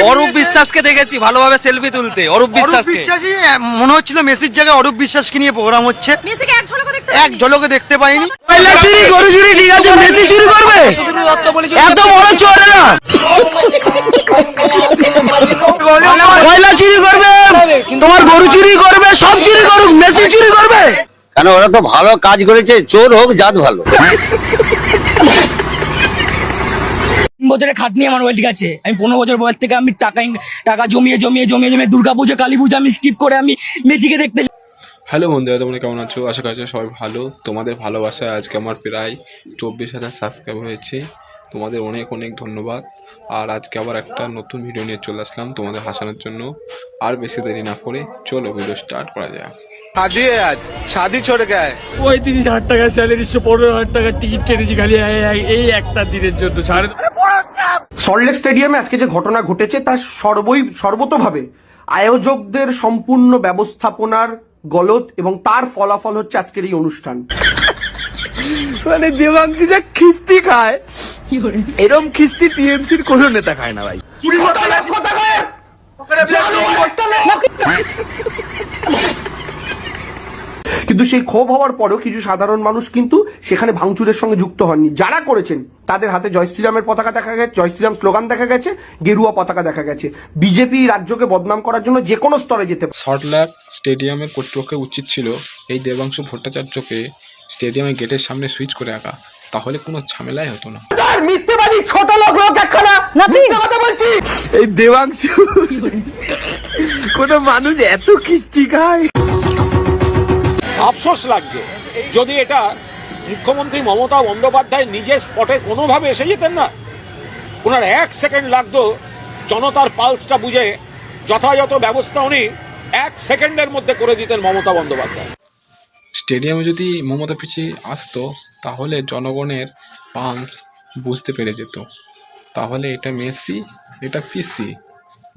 অরূপ বিশ্বাসকে দেখেছি ভালোভাবে সেলফি তুলতে। অরূপ বিশ্বাসই মনে হচ্ছিল মেসির জায়গায় অরূপ বিশ্বাসকে নিয়ে প্রোগ্রাম হচ্ছে। মেসিকে এক ঝলকে দেখতে এক ঝলকে দেখতে পাইনি। কয়লা চুরি গরু চুরি ঠিক আছে, মেসি চুরি করবে? এত বড় চোররা কয়লা চুরি করবে, তোমার গরু চুরি করবে, সব চুরি করুক, মেসি চুরি করবে কেন? ওরা তো ভালো কাজ করেছে, চোর হোক জাত ভালো। 3 বছরের খাটনি আমার হয়ে গেছে। আমি 15 বছর বয়স থেকে আমি টাকা জমিয়ে দুর্গাপুজো কালী পুজো আমি স্কিপ করে আমি মেসিকে দেখতে। হ্যালো বন্ধুরা, তোমরা কেমন আছো? আশা করছি সবাই ভালো। তোমাদের ভালোবাসায় আজকে আমার প্রায় 24,000 সাবস্ক্রাইব হয়েছে। তোমাদের অনেক অনেক ধন্যবাদ। আর আজকে আবার একটা নতুন ভিডিও নিয়ে চলে আসলাম তোমাদের হাসানোর জন্য। আর বেশি দেরি না করে চলো ভিডিও স্টার্ট করা যাক। शादी है आज, शादी छोड़ के आए। 35,000 টাকা স্যালারি, 15,000 টাকা টিকিট কেটেছি খালি এই একটা দিনের জন্য। সল্টলেক স্টেডিয়ামে আজকে যে ঘটনা ঘটেছে তার সর্বতোভাবে আয়োজকদের সম্পূর্ণ ব্যবস্থাপনার গলত এবং তার ফলাফল হচ্ছে আজকের এই অনুষ্ঠান। মানে দেবাংশী যা খিস্তি খায়, এরম খিস্তি টিএমসির কোনো নেতা খায় না ভাই। কিন্তু সেই ক্ষোভ হওয়ার পরেও কিছু সাধারণ মানুষ কিন্তু সেখানে ভাঙচুরের সঙ্গে যুক্ত হননি। যারা করেছেন তাদের হাতে জয় শ্রীরামের পতাকা দেখা গেছে, জয় শ্রীরাম স্লোগান দেখা গেছে, গেরুয়া পতাকা দেখা গেছে। বিজেপি রাজ্যকে বদনাম করার জন্য যে কোনো স্তরে যেতে পারে। সল্টলেক স্টেডিয়ামের কর্তৃপক্ষের উচিত ছিল এই দেবাংশু ভট্টাচার্যকে স্টেডিয়ামের গেটের সামনে সুইচ করে রাখা, তাহলে কোনো ঝামেলাই হতো না। মিথ্যেবাদী ছোট লোক একখানা, মিথ্যে কথা বলছি। এই দেবাংশী কোন মানুষ এত খিস্তি খায়? আফসোস লাগছে যদি এটা মুখ্যমন্ত্রী মমতা বন্দ্যোপাধ্যায় নিজের স্পটে কোনোভাবে এসে যেতেন না, ওনার 1 সেকেন্ড লাগতো জনতার পালসটা বুঝে যথাযথ ব্যবস্থা উনি 1 সেকেন্ডের মধ্যে করে দিতেন মমতা বন্দ্যোপাধ্যায়। স্টেডিয়ামে যদি মমতা পিছিয়ে আসতো তাহলে জনগণের পাম্পস বুঝতে পেরে যেত, তাহলে এটা মেসি, এটা পিসি,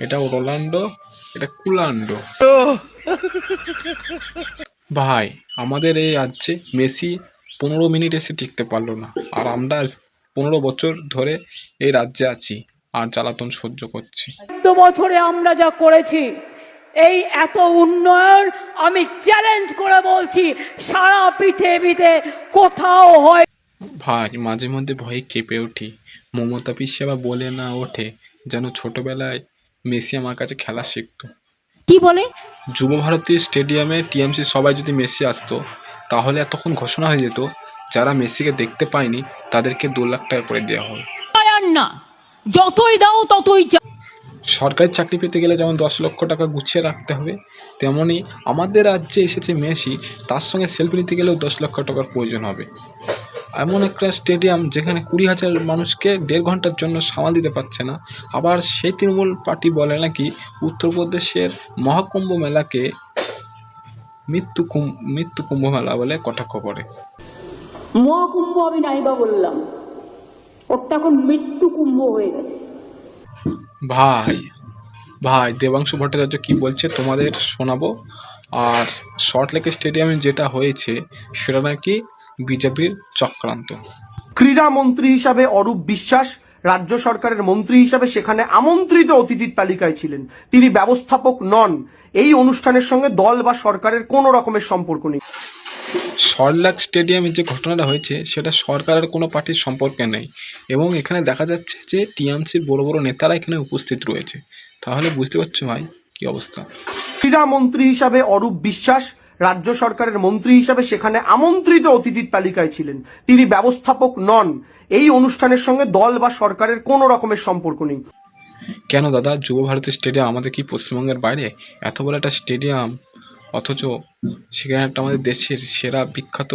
এটা রোনাল্ডো, এটা কুলান্ডো। ভাই, আমাদের এই রাজ্যে মেসি 15 মিনিট এসে টিকতে পারলো না, আর আমরা 15 বছর ধরে এই রাজ্যে আছি আর জ্বালাতন সহ্য করছি। 2 বছরে আমরা যা করেছি, এই এত উন্নয়ন আমি চ্যালেঞ্জ করে বলছি সারা পৃথিবীতে কোথাও হয়। ভাই, মাঝে মধ্যে ভয়ে কেঁপে উঠি। মমতা পিসি আবার বলে না ওঠে যেন ছোটবেলায় মেসি আমার কাছে খেলা শিখতো। কি বলে? যুব ভারতী স্টেডিয়ামে টিএমসি সবাই যদি মেসি আসতো তাহলে তখন ঘোষণা হয়ে যেত যারা মেসিকে দেখতে পায়নি তাদেরকে 2 লাখ টাকা করে দেওয়া হবে। না, যতই দাও ততই সরকারি চাকরি পেতে গেলে যেমন 10 লক্ষ টাকা গুছিয়ে রাখতে হবে, তেমনি আমাদের রাজ্যে এসেছে মেসি, তার সঙ্গে সেলফি নিতে গেলেও 10 লক্ষ টাকার প্রয়োজন হবে। এমন একটা স্টেডিয়াম যেখানে 20,000 মানুষকে 1.5 ঘন্টার জন্য সামাল দিতে পারছে না। আবার সেই তৃণমূল পার্টি বলে নাকি উত্তরপ্রদেশের মহাকুম্ভ মেলাকে মৃত্যু কুম্ভ মেলা বলে কটাক্ষ করে। মহাকুম্ভ আমি নাইবা বললাম, ওটা এখন মৃত্যু কুম্ভ হয়ে গেছে। ভাই দেবাংশু ভট্টাচার্য কি বলছে তোমাদের শোনাবো। আর সল্টলেক স্টেডিয়ামে যেটা হয়েছে সেটা নাকি বিজেপির চক্রান্ত। ক্রীড়া মন্ত্রী হিসাবে অরূপ বিশ্বাস রাজ্য সরকারের মন্ত্রী হিসাবে সেখানে আমন্ত্রিত অতিথির তালিকায় ছিলেন। তিনি ব্যবস্থাপক নন। এই অনুষ্ঠানের সঙ্গে দল বা সরকারের কোনো রকমের সম্পর্ক নেই। সল্টলেক স্টেডিয়ামে যে ঘটনাটা হয়েছে সেটা সরকারের কোনো পার্টির সম্পর্কে নেই, এবং এখানে দেখা যাচ্ছে যে টিএমসির বড় বড় নেতারা এখানে উপস্থিত রয়েছে। তাহলে বুঝতে পারছো ভাই কি অবস্থা। ক্রীড়া মন্ত্রী হিসাবে অরূপ বিশ্বাস রাজ্য সরকারের মন্ত্রী হিসাবে সেখানে আমন্ত্রিত অতিথির তালিকায় ছিলেন। তিনি ব্যবস্থাপক নন। এই অনুষ্ঠানের সঙ্গে দল বা সরকারের কোনো রকমের সম্পর্ক নেই। কেন দাদা, যুব ভারতী স্টেডিয়াম আমাদের কি পশ্চিমবঙ্গের বাইরে? এত বড় একটা স্টেডিয়াম, অথচ সেখানে একটা আমাদের দেশের সেরা বিখ্যাত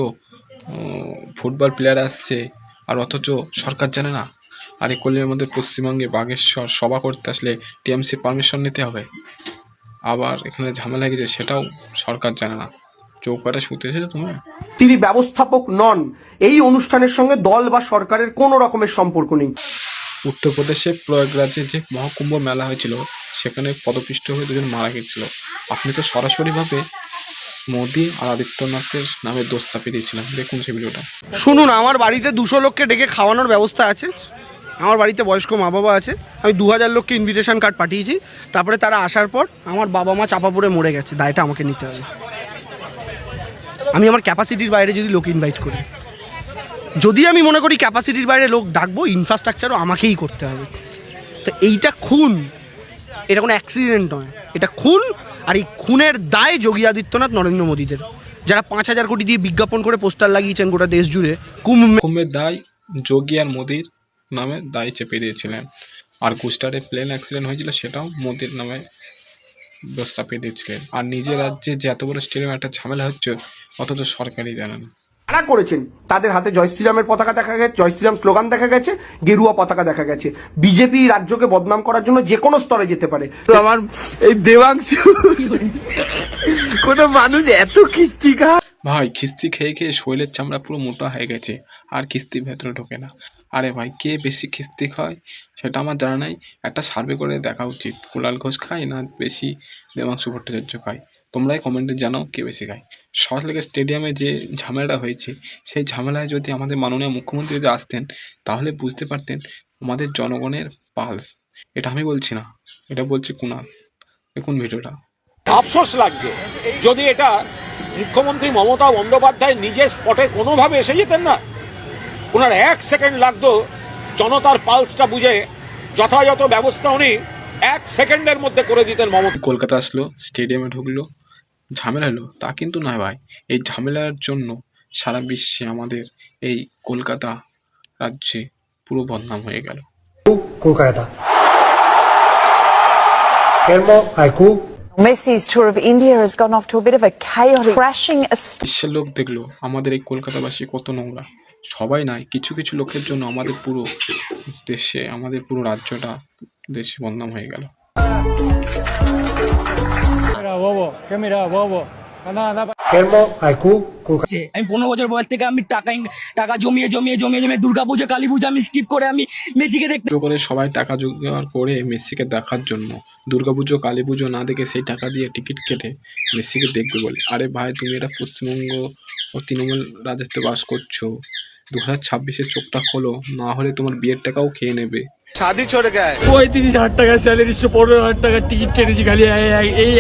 ফুটবল প্লেয়ার আসছে, আর অথচ সরকার জানে না। আর এই করলে আমাদের পশ্চিমবঙ্গে বাগেশ্বর সভা করতে আসলে টিএমসি পারমিশন নিতে হবে। আবার এখানে ঝামেলা গেছে সেটাও সরকার জানে না। চৌকাটা শুতে এসেছো তুমি? তিনি ব্যবস্থাপক নন। এই অনুষ্ঠানের সঙ্গে দল বা সরকারের কোনো রকমের সম্পর্ক নেই। উত্তরপ্রদেশের প্রয়াগরাজে যে মহাকুম্ভ মেলা হয়েছিল সেখানে পদপিষ্ট হয়ে 2 জন মারা গেছিল। আপনি তো সরাসরিভাবে মোদি আর আদিত্যনাথের নামে দোষ চাপিয়ে দিয়েছিলাম। দেখুন সেই ভিডিওটা। শুনুন, আমার বাড়িতে 200 লোককে ডেকে খাওয়ানোর ব্যবস্থা আছে। আমার বাড়িতে বয়স্ক মা বাবা আছে, আমি 2000 লোককে ইনভিটেশন কার্ড পাঠিয়েছি, তারপরে তারা আসার পর আমার বাবা মা চাপা পড়ে মরে গেছে, দায়টা আমাকে নিতে হবে। আমি আমার ক্যাপাসিটির বাইরে যদি লোক ইনভাইট করি, যদি আমি মনে করি ক্যাপাসিটির বাইরে লোক ডাকবো, ইনফ্রাস্ট্রাকচারও আমাকেই করতে হবে। তো এইটা খুন, এটা কোনো অ্যাক্সিডেন্ট নয়, এটা খুন। আর এই খুনের দায় যোগী আদিত্যনাথ নরেন্দ্র মোদীদের, যারা 5000 কোটি দিয়ে বিজ্ঞাপন করে পোস্টার লাগিয়েছেন গোটা দেশ জুড়ে। কুম্ভের দায় যোগী আর মোদির নামে দায় চেপে দিয়েছিলেন, আর গুজরাটে প্লেন অ্যাক্সিডেন্ট হয়েছিল সেটাও মোদির নামে দোষ চাপিয়ে দিয়েছিলেন। আর নিজের রাজ্যে যে এত বড় স্টেডিয়ামে একটা ঝামেলা হচ্ছে অথচ সরকারই জানে না। যারা করেছেন তাদের হাতে জয় শ্রীরামের পতাকা দেখা গেছে, জয় শ্রীরাম স্লোগান দেখা গেছে, গেরুয়া পতাকা দেখা গেছে। বিজেপি রাজ্যকে বদনাম করার জন্য যে কোনো স্তরে যেতে পারে। তো আমার এই দেবাংশু, কোনো মানুষ এত খিস্তি খায়? ভাই খিস্তি খেয়ে খেয়ে শরীরের চামড়া পুরো মোটা হয়ে গেছে, আর খিস্তি ভেতরে ঢোকে না। আরে ভাই কে বেশি খিস্তি খায় সেটা আমার জানা নাই, একটা সার্ভে করে দেখা উচিত। কুণাল ঘোষ খায় না বেশি দেবাংশু ভট্টাচার্য খায়? তোমরাই কমেন্টে জানাও কে বেশি খায়। সল্টলেকের স্টেডিয়ামে যে ঝামেলাটা হয়েছে, সেই ঝামেলায় যদি আমাদের মাননীয় মুখ্যমন্ত্রী যদি আসতেন তাহলে বুঝতে পারতেন আমাদের জনগণের পালস। এটা আমি বলছি না, এটা বলছি কুণাল। দেখুন ভিডিওটা। আফসোস লাগছে যদি এটা মুখ্যমন্ত্রী মমতা বন্দ্যোপাধ্যায় নিজের স্পটে কোনোভাবে এসে যেতেন না, ওনার 1 সেকেন্ড লাগতো জনতার পালসটা বুঝে যথাযথ ব্যবস্থা উনি 1 সেকেন্ডের মধ্যে করে দিতেন মমতা। কলকাতা আসলো, স্টেডিয়ামে ঢুকলো, ঝামেলা হলো, তা কিন্তু নয় ভাই। এই ঝামেলার জন্য সারা বিশ্বে আমাদের এই কলকাতা রাজ্যে পুরো বদনাম হয়ে গেল। Messi's tour of India has gone off to a bit of a chaotic, crashing a বিশ্বের লোক দেখলো আমাদের এই কলকাতাবাসী কত নোংরা। সবাই নয়, কিছু কিছু লোকের জন্য আমাদের পুরো দেশে, আমাদের পুরো রাজ্যটা দেশে বদনাম হয়ে গেল। আমি 15 বছর বয়স থেকে আমি টাকা জমিয়ে দুর্গাপুজো কালী পুজো আমি স্কিপ করে আমি মেসিকে দেখতে করে সবাই টাকা জোগাড় করে মেসিকে দেখার জন্য দুর্গাপুজো কালী পুজো না দেখে সেই টাকা দিয়ে টিকিট কেটে মেসিকে দেখবে বলে। আরে ভাই তুমি এটা পশ্চিমবঙ্গ ও তৃণমূল রাজ্যে বাস করছো, 2026-এ চোখটা খোলো, না হলে তোমার বিয়ের টাকাও খেয়ে নেবে। शादी छोड़ गए। 35,000 টাকা স্যালারি, 15,000 টাকা টিকিট কেটেছি খালি এই